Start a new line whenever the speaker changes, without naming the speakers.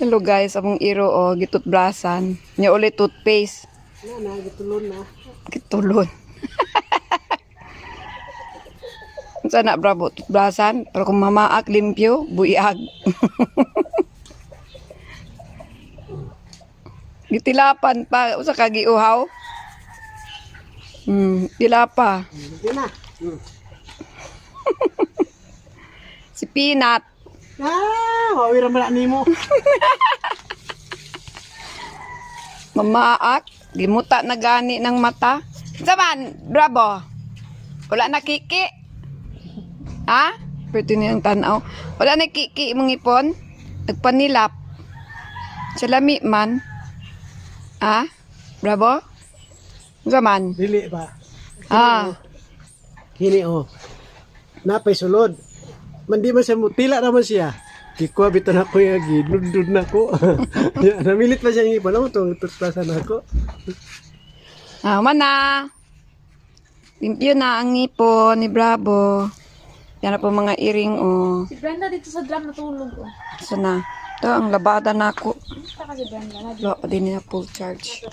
Hello guys, among iro o gitutbrasan. Nya ulit toothpaste.
Na, gitulon na.
Gitulon. Sana bravo toothbrasan, pero kung mamaak limpyo, buyag. Gitilapan pa usa ka giuhaw. Tilapa.
Hindi na.
Si Peanut.
Mawira mo na nimo.
Mamaak, gimuta na gani ng mata. Saman, bravo. Wala na kiki. Ha? Pwede niyang tanaw. Wala na kiki mong ipon. Nagpanilap. Salami man. Ha? Bravo? Saman.
Dili ba?
Kini
oh. Napay sulod. Mandi man siya mutila naman siya. Kikuha bitan ako yung ginudud na ko. Namilit pa siya yung iba. Alam mo ito, tutlasan ako.
Mana. Limpyo na ang ngipon ni Bravo. Yan na po mga iring oh.
Si Brenda dito sa drum natulog. Oh.
So na. Ito ang labada na ako.
Basta kasi Brenda.
Wala pa din na full charge.